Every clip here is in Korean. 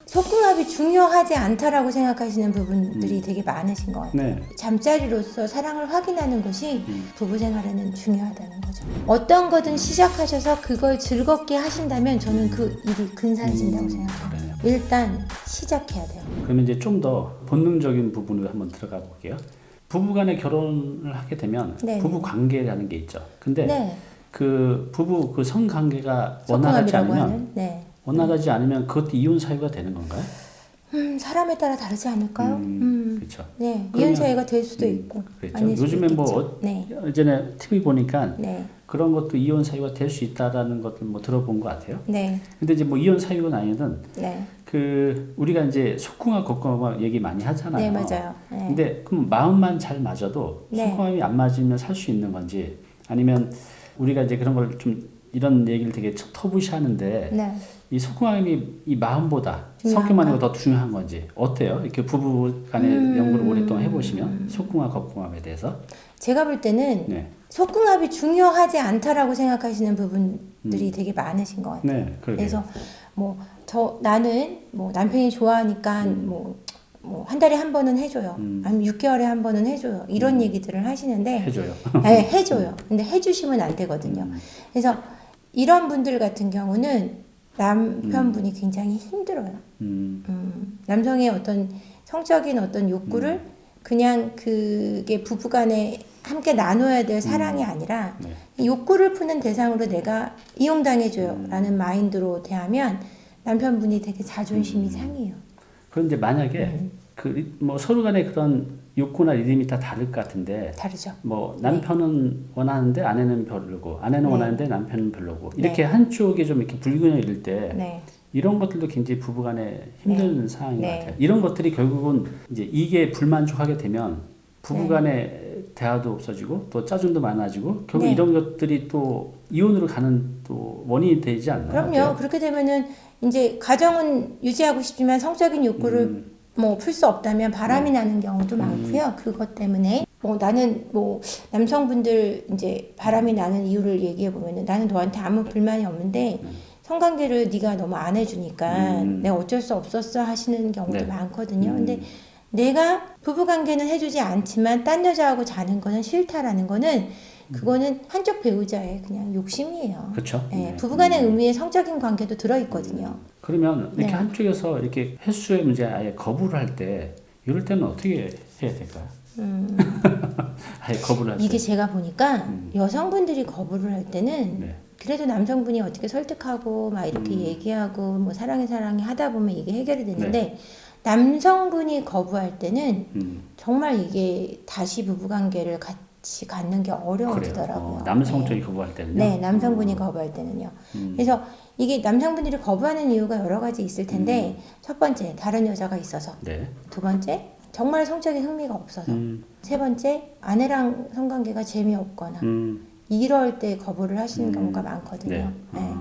속궁합이 중요하지 않다라고 생각하시는 부분들이 되게 많으신 것 같아요. 네. 잠자리로서 사랑을 확인하는 것이 부부 생활에는 중요하다는 거죠. 어떤 거든 시작하셔서 그걸 즐겁게 하신다면 저는 그 일이 근사해진다고 생각해요. 그래요. 일단 시작해야 돼요. 그러면 이제 좀 더 본능적인 부분으로 한번 들어가 볼게요. 부부간에 결혼을 하게 되면 네. 부부 관계라는 게 있죠. 근데 네. 그 부부 그 성관계가 원활하지 속궁합이라고 않으면 하는. 네. 원활하지 않으면 그것도 이혼 사유가 되는 건가요? 사람에 따라 다르지 않을까요? 그렇죠. 네. 그러면- 이혼 사유가 될 수도 있고 그렇죠. 아닐 수도 요즘에 뭐 있겠죠. 네. 예전에 TV 보니까 네. 그런 것도 이혼 사유가 될 수 있다라는 것들 뭐 들어본 것 같아요. 네. 근데 이제 뭐 이혼 사유가 아니든 네. 그 우리가 이제 속궁합 겉궁합 얘기 많이 하잖아요. 네, 맞아요. 네. 근데 그럼 마음만 잘 맞아도 네. 속궁합이 안 맞으면 살 수 있는 건지 아니면 우리가 이제 그런 걸 좀 이런 얘기를 되게 터부시하는데 네. 이 속궁합이 이 마음보다 중요한가? 성격만이 더 중요한 건지 어때요? 이렇게 부부 간의 연구를 오랫동안 해보시면 속궁합 겉궁합에 대해서 제가 볼 때는 네, 속궁합이 중요하지 않다라고 생각하시는 부분들이 되게 많으신 것 같아요. 네, 그러게요. 그래서 나는 남편이 좋아하니까 한 달에 한 번은 해줘요. 아니면 6개월에 한 번은 해줘요. 이런 얘기들을 하시는데 해줘요. 네, 해줘요. 근데 해주시면 안 되거든요. 그래서 이런 분들 같은 경우는 남편분이 굉장히 힘들어요. 남성의 어떤 성적인 어떤 욕구를 그냥 그게 부부간에 함께 나눠야 될 사랑이 아니라 네. 욕구를 푸는 대상으로 내가 이용당해줘요 라는 마인드로 대하면 남편분이 되게 자존심이 상해요. 그런데 만약에 그 뭐 서로 간에 그런 욕구나 리듬이 다 다를 것 같은데 다르죠. 뭐 남편은 원하는데 아내는 별로고 아내는 네. 원하는데 남편은 별로고 이렇게 네. 한쪽이 좀 이렇게 불균형이 될 때 네. 이런 것들도 굉장히 부부간에 힘든 상황인 네. 것 같아요. 이런 것들이 결국은 이제 이게 불만족하게 되면 부부간의 대화도 없어지고 또 짜증도 많아지고 결국 네. 이런 것들이 또 이혼으로 가는 또 원인이 되지 않나요? 그럼요. 어때요? 그렇게 되면은 이제 가정은 유지하고 싶지만 성적인 욕구를 풀 수 없다면 바람이 나는 경우도 많고요. 그것 때문에 나는 남성분들 이제 바람이 나는 이유를 얘기해 보면은 나는 너한테 아무 불만이 없는데 성관계를 네가 너무 안 해주니까 내가 어쩔 수 없었어 하시는 경우도 네. 많거든요. 근데 내가 부부관계는 해주지 않지만 딴 여자하고 자는 거는 싫다라는 거는 그거는 한쪽 배우자의 그냥 욕심이에요. 그렇죠. 예, 네. 부부간의 의미의 성적인 관계도 들어있거든요. 그러면 이렇게 네. 한쪽에서 이렇게 횟수의 문제 아예 거부를 할 때 이럴 때는 어떻게 해야 될까요? 아예 거부를 할 때. 이게 제가 보니까 여성분들이 거부를 할 때는 네. 그래도 남성분이 어떻게 설득하고 막 이렇게 얘기하고 뭐 사랑해 하다 보면 이게 해결이 되는데 남성분이 거부할 때는 정말 이게 다시 부부관계를 같이 갖는 게 어려워지더라고요. 남성 네. 쪽이 거부할 때는요. 네, 남성분이 거부할 때는요. 그래서 이게 남성분들이 거부하는 이유가 여러 가지 있을 텐데 첫 번째 다른 여자가 있어서, 네. 두 번째 정말 성적인 흥미가 없어서, 세 번째 아내랑 성관계가 재미없거나 이럴 때 거부를 하시는 경우가 많거든요. 네. 네.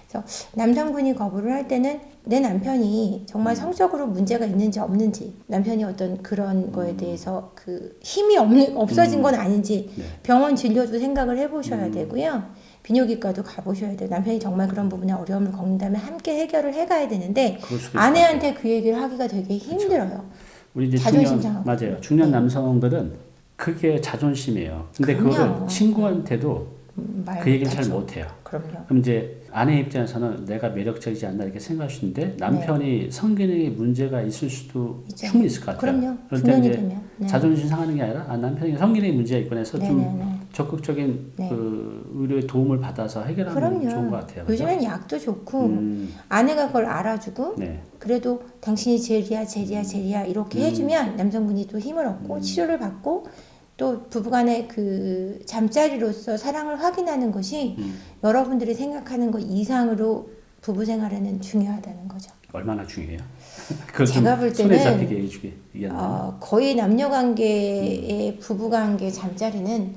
그래서 남성분이 거부를 할 때는 내 남편이 정말 성적으로 문제가 있는지 없는지, 남편이 어떤 그런 거에 대해서 그 힘이 없어진 건 아닌지 네. 병원 진료도 생각을 해보셔야 되고요. 비뇨기과도 가보셔야 돼요. 남편이 정말 그런 부분에 어려움을 겪는다면 함께 해결을 해가야 되는데 그럴 수도 있을 아내한테 그 얘기를 하기가 되게 힘들어요. 우리 이제 자존심 중년 상하고. 맞아요. 중년 네. 남성들은 그게 자존심이에요. 근데 그럼요. 그거를 친구한테도 말 그 얘기를 잘 못하죠. 못해요. 그럼요. 그럼 이제 아내 입장에서는 내가 매력적이지 않나 이렇게 생각할 수 있는데 남편이 성기능에 문제가 있을 수도 있죠. 충분히 있을 것 같아요. 그럼요. 그럴 때 중년이 이제 되면. 네. 자존심 상하는 게 아니라 남편이 성기능에 문제가 있거나 해서 좀 네네네. 적극적인 네. 그 의료의 도움을 받아서 해결하면 그럼요. 좋은 것 같아요. 그죠? 요즘엔 약도 좋고 아내가 그걸 알아주고 네. 그래도 당신이 제리야 이렇게 해주면 남성분이 또 힘을 얻고 치료를 받고 또 부부간의 그 잠자리로서 사랑을 확인하는 것이 여러분들이 생각하는 것 이상으로 부부 생활에는 중요하다는 거죠. 얼마나 중요해요? 그걸 제가 좀 볼 손에 때는 잡히게 얘기해주게 얘기한다면 거의 남녀관계의 부부관계 잠자리는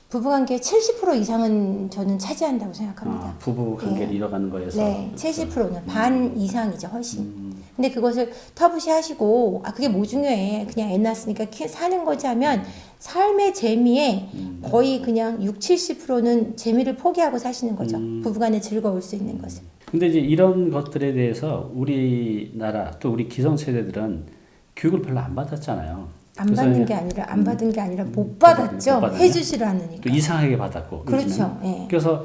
부부관계 70% 이상은 저는 차지한다고 생각합니다. 부부 관계를 네. 잃어가는 거에서 네, 70%는 반 이상이죠, 훨씬. 근데 그것을 터부시 하시고, 그게 뭐 중요해. 그냥 애 낳았으니까 사는 거지 하면 삶의 재미에 거의 그냥 60, 70%는 재미를 포기하고 사시는 거죠. 부부간에 즐거울 수 있는 것을. 근데 이제 이런 것들에 대해서 우리나라 또 우리 기성세대들은 교육을 별로 안 받았잖아요. 안 그래서 받는 이제 게 아니라 안 받은 게 아니라 못 받았죠. 못 받았네. 해주질 않으니까. 또 이상하게 받았고. 그렇죠. 예. 그래서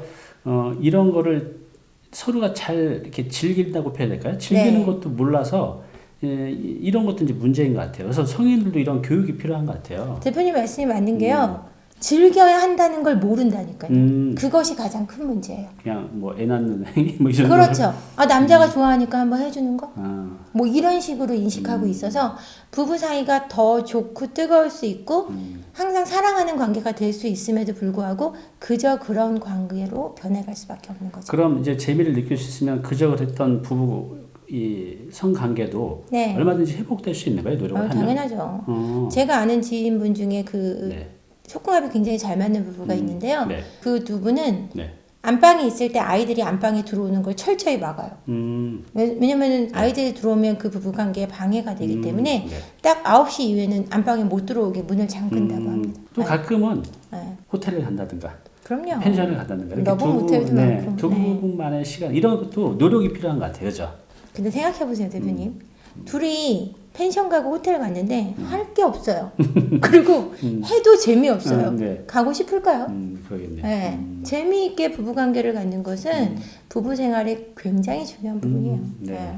이런 거를 서로가 잘 이렇게 즐긴다고 해야 될까요? 즐기는 네. 것도 몰라서 이런 것도 이제 문제인 것 같아요. 그래서 성인들도 이런 교육이 필요한 것 같아요. 대표님 말씀이 맞는 게요. 즐겨야 한다는 걸 모른다니까요. 음. 그것이 가장 큰 문제예요. 그냥 뭐 애 낳는 행위 뭐 이런 그렇죠. 아, 남자가 좋아하니까 한번 해주는 거? 아, 뭐 이런 식으로 인식하고 있어서 부부 사이가 더 좋고 뜨거울 수 있고 항상 사랑하는 관계가 될 수 있음에도 불구하고 그저 그런 관계로 변해갈 수밖에 없는 거죠. 그럼 이제 재미를 느낄 수 있으면 그저 그랬던 부부 이 성관계도 네. 얼마든지 회복될 수 있는 거예요, 노력을 하면. 당연하죠. 제가 아는 지인분 중에 그 네. 속궁합이 굉장히 잘 맞는 부부가 있는데요. 네. 그 두 분은 네. 안방에 있을 때 아이들이 안방에 들어오는 걸 철저히 막아요. 왜냐면은 아이들이 들어오면 그 부부 관계에 방해가 되기 때문에 네. 딱 9시 이후에는 안방에 못 들어오게 문을 잠근다고 합니다. 또 가끔은 네. 호텔을 간다든가 그럼요. 펜션을 간다든가 이렇게 러브 모텔도 많고. 두 분만의 시간 이런 것도 노력이 필요한 것 같아요, 그죠? 근데 생각해보세요, 대표님. 둘이 펜션 가고 호텔 갔는데 할 게 없어요. 그리고 해도 재미없어요. 네. 가고 싶을까요? 그러겠네. 네. 재미있게 부부관계를 갖는 것은 부부 생활에 굉장히 중요한 부분이에요. 네.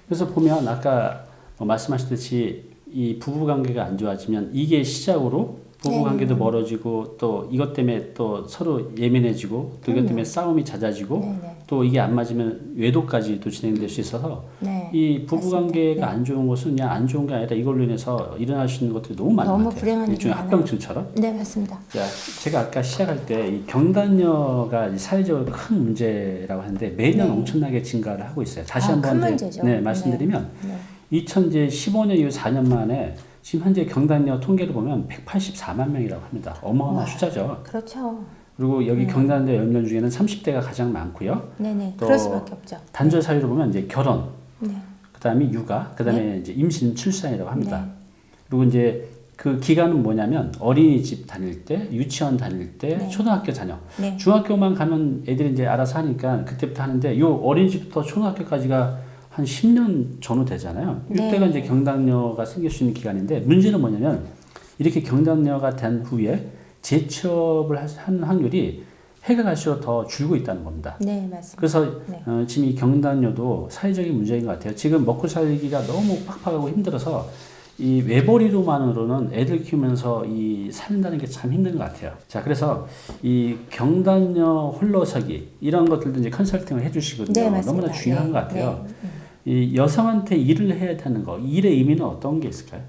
그래서 보면 아까 말씀하셨듯이 이 부부관계가 안 좋아지면 이게 시작으로 부부관계도 멀어지고 또 이것 때문에 또 서로 예민해지고 또 이것 때문에 싸움이 잦아지고 네네. 또 이게 안 맞으면 외도까지도 진행될 수 있어서 네. 이 부부관계가 맞습니다. 안 좋은 것은 그냥 안 좋은 게 아니라 이걸로 인해서 일어날 수 있는 것들이 너무 많은 너무 것 같아요. 불행한 일이 일종의 많아요. 합병증처럼. 네, 맞습니다. 자, 제가 아까 시작할 때 이 경단녀가 이 사회적으로 큰 문제라고 하는데 매년 네. 엄청나게 증가를 하고 있어요. 다시 아, 한번 큰 이제, 문제죠. 네, 말씀드리면 네. 2015년 이후 4년 만에 지금 현재 경단녀 통계를 보면 184만 명이라고 합니다. 어마어마한 숫자죠. 그렇죠. 그리고 여기 경단녀 연령 중에는 30대가 가장 많고요. 네네. 또 그럴 수밖에 없죠. 단절 사유로 보면 이제 결혼, 네. 그다음에 육아, 그다음에 이제 임신, 출산이라고 합니다. 그리고 이제 그 기간은 뭐냐면 어린이집 다닐 때, 유치원 다닐 때, 초등학교 자녀. 네. 중학교만 가면 애들이 이제 알아서 하니까 그때부터 하는데 요 어린이집부터 초등학교까지가 한 10년 전후 되잖아요. 이때가 이제 경단녀가 생길 수 있는 기간인데 문제는 뭐냐면 이렇게 경단녀가 된 후에 재취업을 한 확률이 해가 갈수록 더 줄고 있다는 겁니다. 네, 맞습니다. 그래서 네. 지금 이 경단녀도 사회적인 문제인 것 같아요. 지금 먹고 살기가 너무 팍팍하고 힘들어서 이 외벌이로만으로는 애들 키우면서 이 살린다는 게 참 힘든 것 같아요. 자, 그래서 이 경단녀 홀로서기 이런 것들도 이제 컨설팅을 해주시거든요. 네, 맞습니다. 너무나 중요한 네, 것 같아요. 이 여성한테 일을 해야 되는 거, 일의 의미는 어떤 게 있을까요?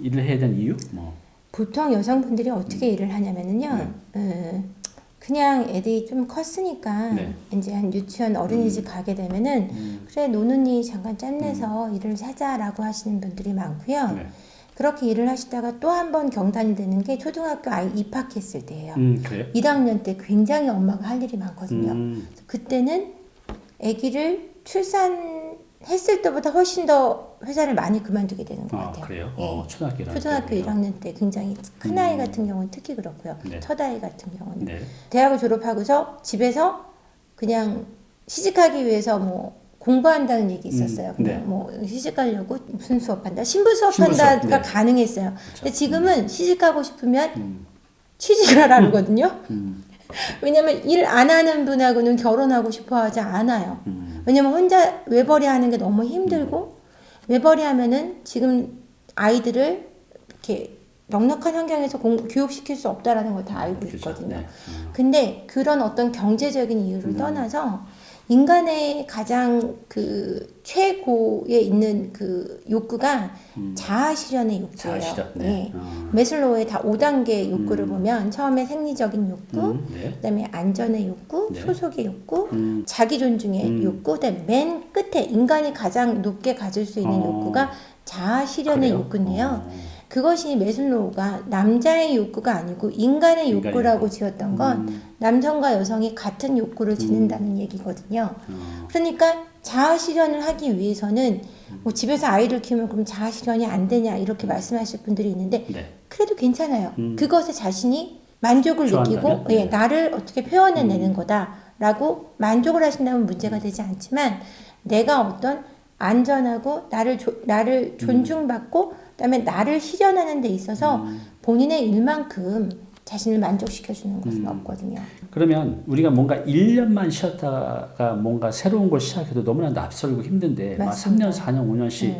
일을 해야 되는 이유? 뭐. 보통 여성분들이 어떻게 일을 하냐면은요. 그냥 애들이 좀 컸으니까 네. 이제 한 유치원 어린이집 가게 되면은 그래 노는이 잠깐 짬내서 일을 하자라고 하시는 분들이 많고요. 네. 그렇게 일을 하시다가 또 한 번 경단이 되는 게 초등학교 아이 입학했을 때예요. 그래요? 1학년 때 굉장히 엄마가 할 일이 많거든요. 그때는 아기를 출산했을 때보다 훨씬 더 회사를 많이 그만두게 되는 것 같아요. 그래요? 예. 초등학교 1학년 때 굉장히 큰 아이 같은 경우는 특히 그렇고요. 네. 첫 아이 같은 경우는. 네. 대학을 졸업하고서 집에서 그냥 시집가기 위해서 뭐 공부한다는 얘기 있었어요. 그냥 네. 뭐 시집 가려고 무슨 수업한다? 신부 신부 수업한다가 수업, 네. 가능했어요. 그렇죠. 근데 지금은 시집 가고 싶으면 취직을 하라는 거거든요. 왜냐면 일 안 하는 분하고는 결혼하고 싶어 하지 않아요. 왜냐면 혼자 외벌이 하는 게 너무 힘들고 외벌이 하면은 지금 아이들을 이렇게 넉넉한 환경에서 교육시킬 수 없다라는 걸 다 알고 그렇죠. 있거든요. 네. 근데 그런 어떤 경제적인 이유를 떠나서 인간의 가장 그 최고에 있는 그 욕구가 자아 실현의 욕구예요. 자아 실현, 네. 예. 메슬로우의 다 5단계 욕구를 보면 처음에 생리적인 욕구, 네. 그다음에 안전의 욕구, 네. 소속의 욕구, 자기 존중의 욕구, 그다음에 맨 끝에 인간이 가장 높게 가질 수 있는 욕구가 자아 실현의 그래요? 욕구인데요. 그것이 메슬로우가 남자의 욕구가 아니고 인간의 욕구라고 욕구. 지었던 건 남성과 여성이 같은 욕구를 지닌다는 얘기거든요. 그러니까 자아 실현을 하기 위해서는 뭐 집에서 아이를 키우면 그럼 자아 실현이 안 되냐 이렇게 말씀하실 분들이 있는데 네. 그래도 괜찮아요. 그것에 자신이 만족을 좋아한다면? 느끼고 예, 나를 어떻게 표현해내는 거다라고 만족을 하신다면 문제가 되지 않지만 내가 어떤 안전하고 나를 존중받고 그다음에 나를 실현하는 데 있어서 본인의 일만큼 자신을 만족시켜주는 것은 없거든요. 그러면 우리가 뭔가 1년만 쉬었다가 뭔가 새로운 걸 시작해도 너무나 낯설고 힘든데 막 맞습니다. 3년, 4년, 5년씩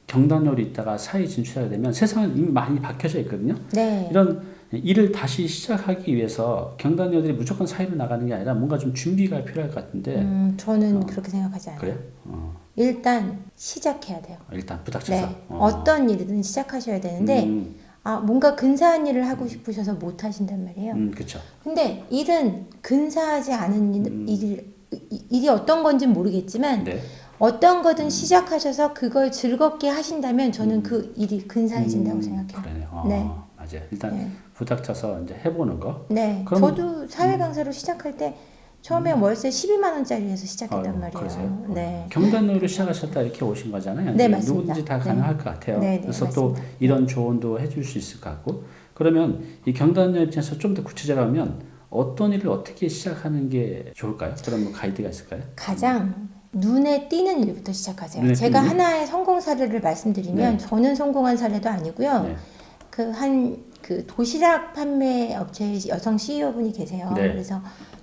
경단으로 있다가 사회 진출하게 되면 세상은 이미 많이 바뀌어져 있거든요. 네. 이런 일을 다시 시작하기 위해서 경단녀들이 무조건 사회로 나가는 게 아니라 뭔가 좀 준비가 필요할 것 같은데 저는 그렇게 생각하지 않아요. 그래요? 일단 시작해야 돼요. 일단 부닥쳐서 네. 어떤 일이든 시작하셔야 되는데 뭔가 근사한 일을 하고 싶으셔서 못 하신단 말이에요. 그렇죠. 근데 일은 근사하지 않은 일이 어떤 건지 모르겠지만 네. 어떤 거든 시작하셔서 그걸 즐겁게 하신다면 저는 그 일이 근사해진다고 생각해요. 그러네요. 네. 맞아요. 일단 네. 부닥쳐서 이제 해보는 거. 네. 그럼- 저도 사회 강사로 시작할 때 처음에 월세 12만 원짜리에서 시작했단 아유, 말이에요. 그러세요? 네. 경단으로 시작하셨다 이렇게 오신 거잖아요. 네, 맞습니다. 누구든지 다 네. 가능할 것 같아요. 네, 네, 그래서 또 맞습니다. 이런 조언도 해줄 수 있을 것 같고. 그러면 이 경단녀 입장에서 좀 더 구체적으로 하면 어떤 일을 어떻게 시작하는 게 좋을까요? 그런 뭐 가이드가 있을까요? 가장 눈에 띄는 일부터 시작하세요. 눈에 제가 띄는 일? 하나의 성공 사례를 말씀드리면 저는 성공한 사례도 아니고요. 네. 그 도시락 판매 업체의 여성 CEO분이 계세요. 네. 그래서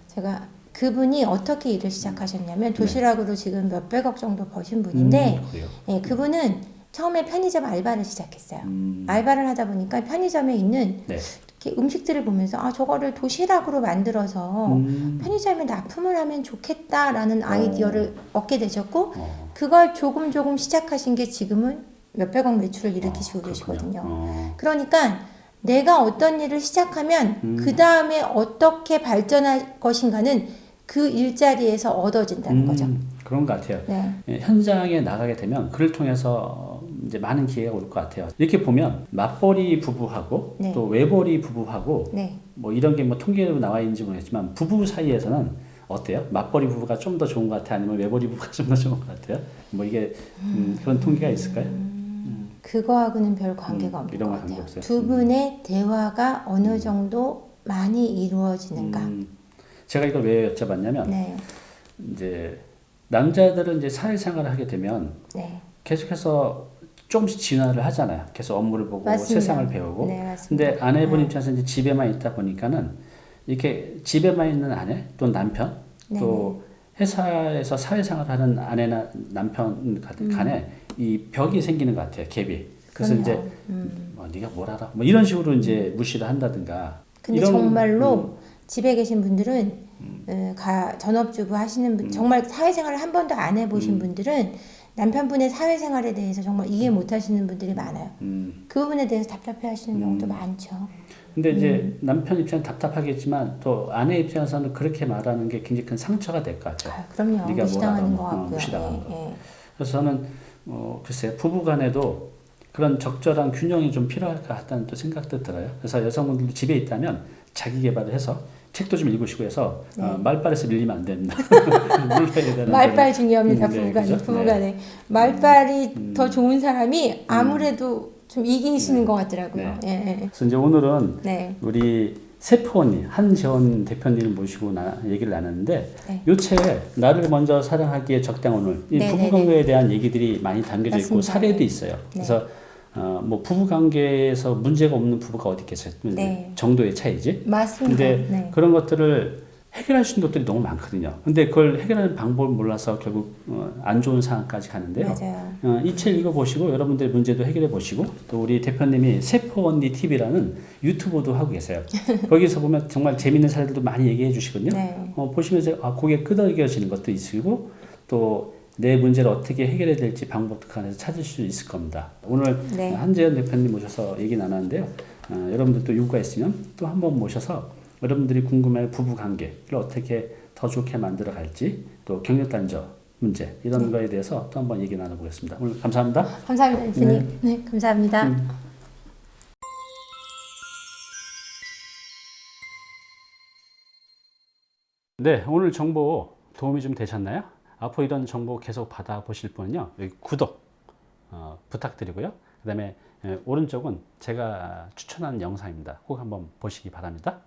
제가 그분이 어떻게 일을 시작하셨냐면 도시락으로 지금 몇백억 정도 버신 분인데 그래요. 예, 그분은 처음에 편의점 알바를 시작했어요. 알바를 하다 보니까 편의점에 있는 네. 이렇게 음식들을 보면서 저거를 도시락으로 만들어서 편의점에 납품을 하면 좋겠다라는 아이디어를 얻게 되셨고 그걸 조금 시작하신 게 지금은 몇백억 매출을 일으키시고 계시거든요. 그러니까 내가 어떤 일을 시작하면 그 다음에 어떻게 발전할 것인가는 그 일자리에서 얻어진다는 거죠. 그런 것 같아요. 네. 예, 현장에 나가게 되면 그를 통해서 이제 많은 기회가 올 것 같아요. 이렇게 보면 맞벌이 부부하고 네. 또 외벌이 부부하고 네. 뭐 이런 게 뭐 통계로 나와 있는지 모르겠지만 부부 사이에서는 어때요? 맞벌이 부부가 좀 더 좋은 것 같아요? 아니면 외벌이 부부가 좀 더 좋은 것 같아요? 뭐 이게 그런 통계가 있을까요? 그거하고는 별 관계가 없는 이런 것 건 관계 같아요. 없어요. 두 분의 대화가 어느 정도 많이 이루어지는가. 제가 이걸 왜 여쭤봤냐면 네. 이제 남자들은 이제 사회생활을 하게 되면 네. 계속해서 조금씩 진화를 하잖아요. 계속 업무를 보고 맞습니다. 세상을 배우고. 네, 맞습니다. 근데 아내분 입장에서 이제 집에만 있다 보니까는 이렇게 집에만 있는 아내 또는 남편 또 회사에서 사회생활하는 아내나 남편 간에 이 벽이 생기는 것 같아요. 갭이. 그래서 그럼요. 이제 뭐 네가 뭘 알아? 뭐 이런 식으로 이제 무시를 한다든가. 근데 이런- 정말로 집에 계신 분들은 전업주부 하시는 분, 정말 사회생활을 한 번도 안 해보신 분들은 남편분의 사회생활에 대해서 정말 이해 못하시는 분들이 많아요. 그 부분에 대해서 답답해하시는 경우도 많죠. 근데 이제 남편 입장은 답답하겠지만 또 아내 입장에서는 그렇게 말하는 게 굉장히 큰 상처가 될 것 같아요. 그럼요. 네가 무시당하는 뭘 것 알아? 같고요. 무시당하는 거. 예. 그래서 저는 글쎄요 부부간에도 그런 적절한 균형이 좀 필요할 것 같다는 또 생각도 들어요. 그래서 여성분들도 집에 있다면 자기 개발을 해서 책도 좀 읽으시고 해서 말빨에서 밀리면 안 됩니다. 물러야 되는 말빨 중요합니다. 네, 부부간에. 그죠? 부부간에. 말빨이 더 좋은 사람이 아무래도 좀 이기시는 것 같더라고요. 예, 예. 그래서 이제 오늘은 네. 우리 세포 언니 한재원 대표님을 모시고 얘기를 나눴는데 네. 이 책에 나를 먼저 사랑하기에 적당한 오늘 이 네, 부부관계에 대한 얘기들이 많이 담겨져 있고 맞습니다. 사례도 있어요. 그래서 뭐 부부관계에서 문제가 없는 부부가 어디 있겠어요? 네. 정도의 차이지. 맞습니다. 근데 네. 그런 것들을 해결할 수 있는 것들이 너무 많거든요. 근데 그걸 해결하는 방법을 몰라서 결국 안 좋은 상황까지 가는데요. 맞아요. 이 책 읽어보시고 여러분들의 문제도 해결해 보시고 또 우리 대표님이 세포 언니 TV라는 유튜브도 하고 계세요. 거기서 보면 정말 재밌는 사례들도 많이 얘기해 주시거든요. 네. 보시면서 고개 끄덕여지는 것도 있으시고 또 내 문제를 어떻게 해결해야 될지 방법도 그 안에서 찾을 수 있을 겁니다. 오늘 네. 한재현 대표님 모셔서 얘기 나눴는데요. 여러분들도 요구가 있으면 또 한번 모셔서 여러분들이 궁금해할 부부 관계를 어떻게 더 좋게 만들어 갈지 또 경력단절 문제 이런 거에 대해서 또 한번 얘기 나눠보겠습니다. 오늘 감사합니다. 감사합니다, 대표님. 네, 감사합니다. 네, 오늘 정보 도움이 좀 되셨나요? 앞으로 이런 정보 계속 받아보실 분은요, 여기 구독 부탁드리고요. 그 다음에 오른쪽은 제가 추천하는 영상입니다. 꼭 한번 보시기 바랍니다.